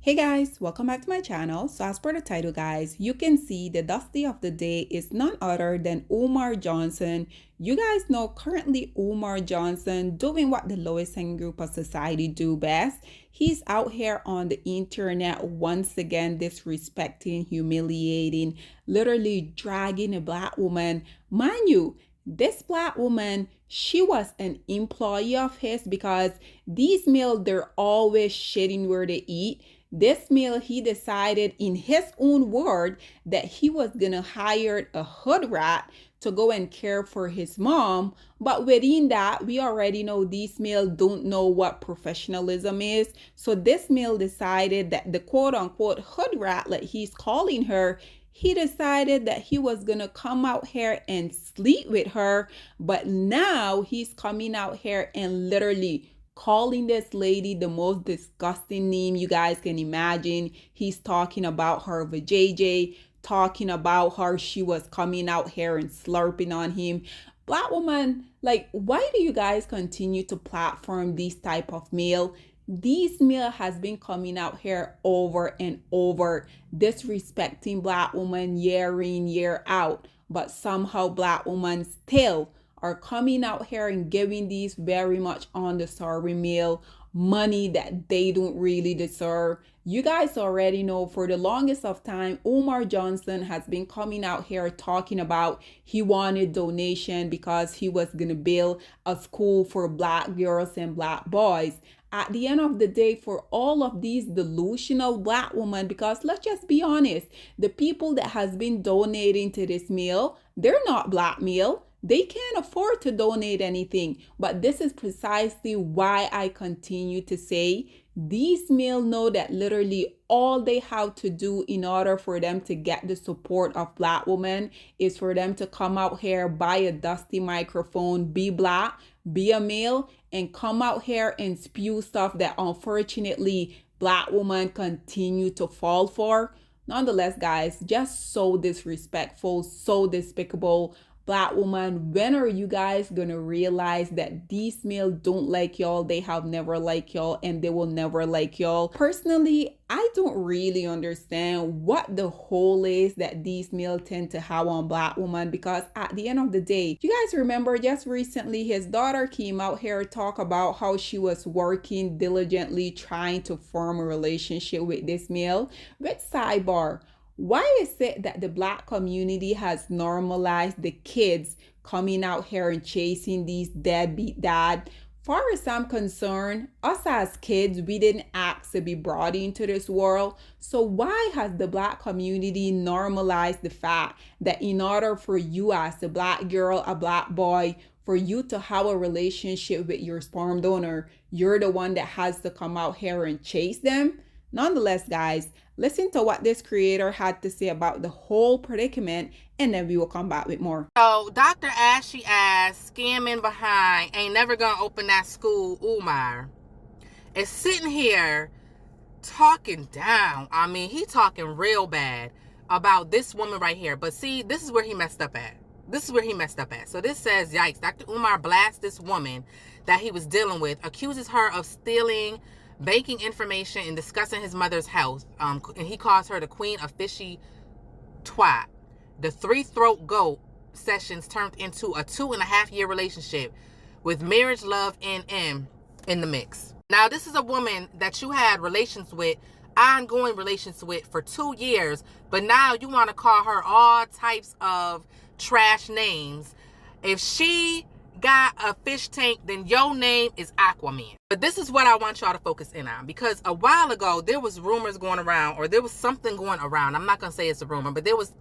Hey guys, welcome back to my channel. So as per the title guys, you can see the dusty of the day is none other than Umar Johnson. You guys know currently Umar Johnson doing what the lowest hanging group of society do best. He's out here on the internet once again disrespecting, humiliating, literally dragging a black woman. Mind you, this black woman, she was an employee of his because these males, they're always shitting where they eat. This meal, he decided in his own word that he was gonna hire a hood rat to go and care for his mom. But within that, we already know these males don't know what professionalism is. So this male decided that the quote unquote hood rat, like he's calling her, he decided that he was gonna come out here and sleep with her. But now he's coming out here and literally calling this lady the most disgusting name you guys can imagine. He's talking about her vajayjay, talking about her she was coming out here and slurping on him. Black woman, like, why do you guys continue to platform these type of male? These male has been coming out here over and over disrespecting black woman year in year out, but somehow black woman still are coming out here and giving these very much on the sorry meal money that they don't really deserve. You guys already know for the longest of time, Umar Johnson has been coming out here talking about he wanted donation because he was going to build a school for black girls and black boys. At the end of the day, for all of these delusional black women, because let's just be honest, the people that has been donating to this meal, they're not black meal. They can't afford to donate anything. But this is precisely why I continue to say these males know that literally all they have to do in order for them to get the support of black women is for them to come out here, buy a dusty microphone, be black, be a male, and come out here and spew stuff that unfortunately black women continue to fall for. Nonetheless, guys, just so disrespectful, so despicable. Black woman, when are you guys gonna realize that these males don't like y'all, they have never liked y'all, and they will never like y'all? Personally, I don't really understand what the hole is that these males tend to have on black women, because at the end of the day, you guys remember just recently his daughter came out here to talk about how she was working diligently trying to form a relationship with this male. With sidebar, why is it that the black community has normalized the kids coming out here and chasing these deadbeat dad? Far as I'm concerned, us as kids, we didn't ask to be brought into this world. So why has the black community normalized the fact that in order for you as a black girl, a black boy, for you to have a relationship with your sperm donor, you're the one that has to come out here and chase them? Nonetheless, guys, listen to what this creator had to say about the whole predicament, and then we will come back with more. So Dr. Ashy ass scamming behind ain't never gonna open that school. Umar is sitting here talking down. I mean, he talking real bad about this woman right here. But see, this is where he messed up at. So this says, yikes, Dr. Umar blasts this woman that he was dealing with, accuses her of stealing banking information and discussing his mother's health. And he calls her the queen of fishy twat. The three-throat goat sessions turned into a 2.5-year relationship with marriage, love, and in the mix. Now, this is a woman that you had ongoing relations with for 2 years, but now you want to call her all types of trash names. If she got a fish tank, then your name is Aquaman. But this is what I want y'all to focus in on, because a while ago there was rumors going around, or there was something going around. I'm not gonna say it's a rumor, but there was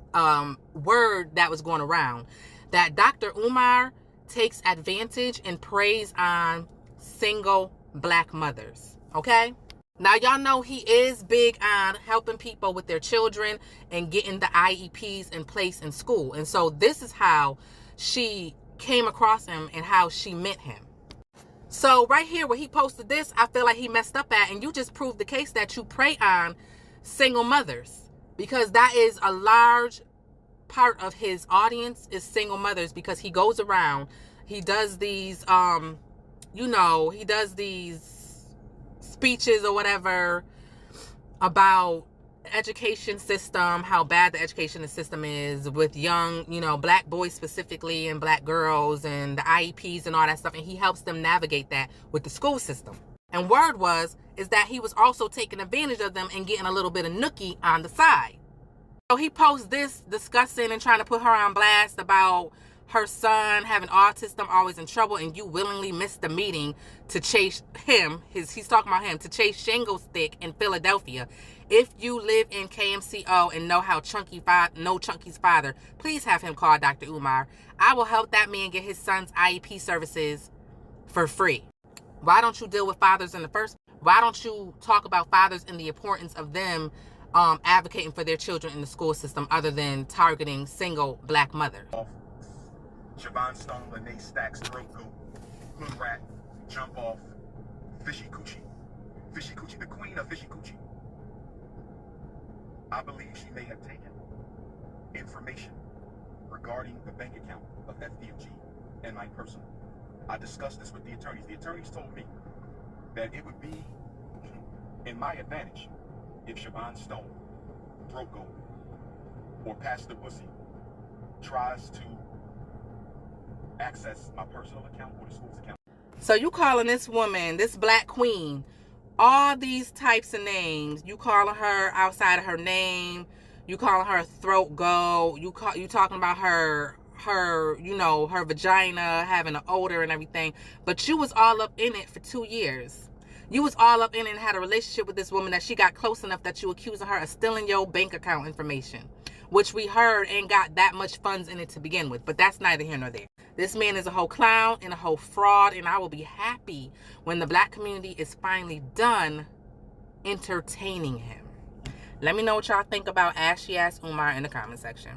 word that was going around that Dr. Umar takes advantage and preys on single black mothers. Okay, now y'all know he is big on helping people with their children and getting the IEPs in place in school. And so this is how she came across him and how she met him. So right here where he posted this, I feel like he messed up at, and you just proved the case that you prey on single mothers, because that is a large part of his audience is single mothers, because he goes around, he does these he does these speeches or whatever about education system, how bad the education system is with young, black boys specifically and black girls and the IEPs and all that stuff. And he helps them navigate that with the school system. And word is that he was also taking advantage of them and getting a little bit of nookie on the side. So he posts this discussing and trying to put her on blast about her son having autism, always in trouble, and you willingly missed the meeting to chase him. He's talking about him to chase Shingle Stick in Philadelphia. If you live in KMCO and know Chunky's father, please have him call Dr. Unar. I will help that man get his son's IEP services for free. Why don't you deal with fathers in the first? Why don't you talk about fathers and the importance of them advocating for their children in the school system other than targeting single black mothers? Siobhan Stone, Lene Stacks, Throat Goat, Hood Rat, Jump Off, Fishy Coochie. Fishy Coochie, the queen of Fishy Coochie. I believe she may have taken information regarding the bank account of FDMG and my personal. I discussed this with the attorneys. The attorneys told me that it would be in my advantage if Siobhan Stone, Throat Goat, or Pastor Bussy tries to access my personal account or the school's account. So you calling this woman, this black queen, all these types of names. You calling her outside of her name. You calling her throat goat. You talking about her her vagina having an odor and everything. But you was all up in it for 2 years. You was all up in it and had a relationship with this woman that she got close enough that you accusing her of stealing your bank account information, which we heard ain't got that much funds in it to begin with. But that's neither here nor there. This man is a whole clown and a whole fraud, and I will be happy when the black community is finally done entertaining him. Let me know what y'all think about Ashy Ass Unar in the comment section.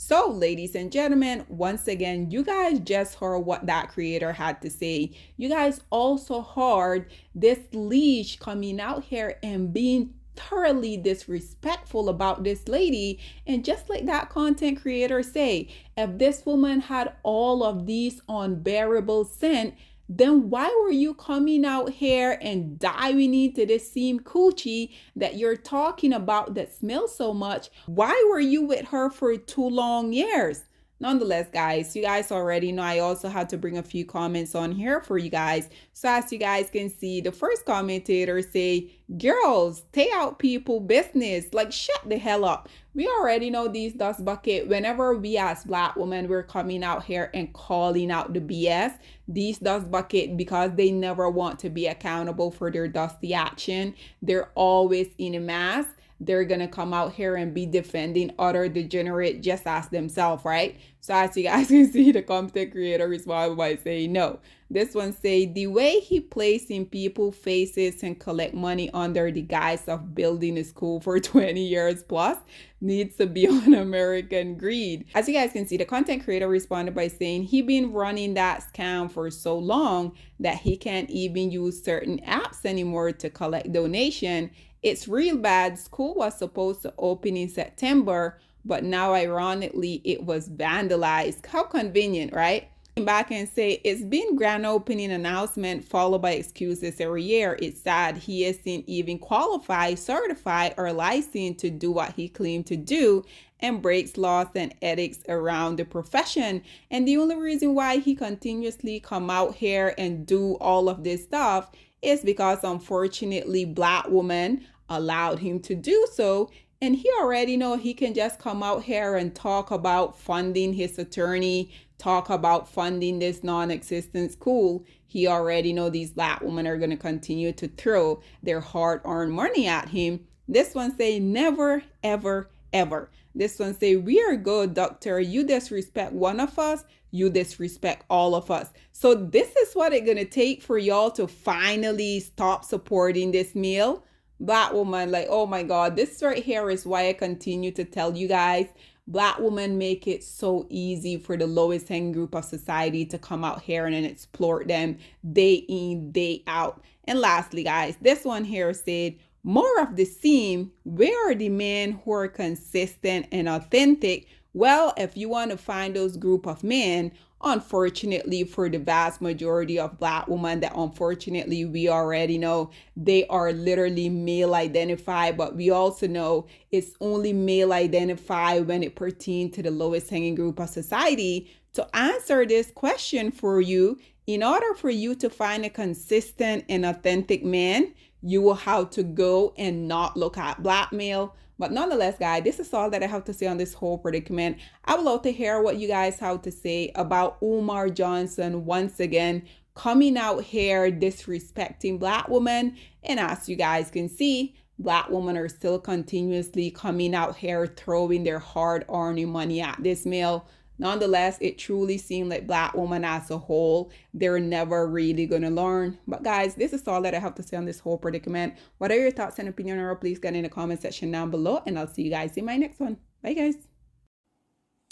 So, ladies and gentlemen, once again, you guys just heard what that creator had to say. You guys also heard this leash coming out here and being thoroughly disrespectful about this lady. And just like that content creator say, if this woman had all of these unbearable sin, then why were you coming out here and diving into this same coochie that you're talking about that smells so much? Why were you with her for 2 long years? Nonetheless, guys, you guys already know I also had to bring a few comments on here for you guys. So as you guys can see, the first commentator say, girls, stay out people business. Like, shut the hell up. We already know these dust bucket. Whenever we as black women, we're coming out here and calling out the BS. These dust bucket, because they never want to be accountable for their dusty action. They're always in a mass. They're gonna come out here and be defending other degenerate just as themselves, right? So as you guys can see, the content creator responded by saying no. This one say, the way he plays in people's faces and collect money under the guise of building a school for 20 years plus needs to be on American greed. As you guys can see, the content creator responded by saying he been running that scam for so long that he can't even use certain apps anymore to collect donation. It's real bad. School was supposed to open in September, but now ironically it was vandalized. How convenient, right? Back and say it's been grand opening announcement followed by excuses every year. It's sad he isn't even qualified, certified, or licensed to do what he claimed to do and breaks laws and ethics around the profession. And the only reason why he continuously come out here and do all of this stuff is because unfortunately black women allowed him to do so. And he already know he can just come out here and talk about funding his attorney, talk about funding this non-existent school. He already know these black women are going to continue to throw their hard-earned money at him. This one say never, ever, ever. This one say, we are good, doctor. You disrespect one of us, you disrespect all of us. So this is what it's going to take for y'all to finally stop supporting this meal. Black woman, like, oh my God, this right here is why I continue to tell you guys, black women make it so easy for the lowest hanging group of society to come out here and exploit them day in, day out. And lastly, guys, this one here said, more of the same. Where are the men who are consistent and authentic Well, if you want to find those group of men, unfortunately for the vast majority of black women, that unfortunately we already know they are literally male identified, but we also know it's only male identified when it pertains to the lowest hanging group of society. To answer this question for you, in order for you to find a consistent and authentic man, you will have to go and not look at blackmail. But nonetheless, guys, this is all that I have to say on this whole predicament. I would love to hear what you guys have to say about Umar Johnson once again coming out here disrespecting black women. And as you guys can see, black women are still continuously coming out here throwing their hard-earned money at this male. Nonetheless, it truly seemed like black women as a whole, they're never really gonna learn. But guys, this is all that I have to say on this whole predicament. What are your thoughts and opinion, or please get in the comment section down below, and I'll see you guys in my next one. Bye guys.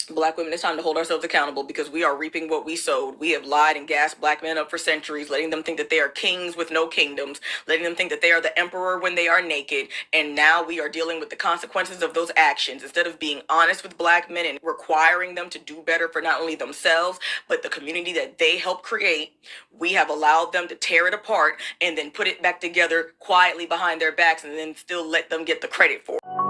Black women, it's time to hold ourselves accountable because we are reaping what we sowed. We have lied and gassed black men up for centuries, letting them think that they are kings with no kingdoms, letting them think that they are the emperor when they are naked. And now we are dealing with the consequences of those actions. Instead of being honest with black men and requiring them to do better for not only themselves, but the community that they helped create, we have allowed them to tear it apart and then put it back together quietly behind their backs and then still let them get the credit for it.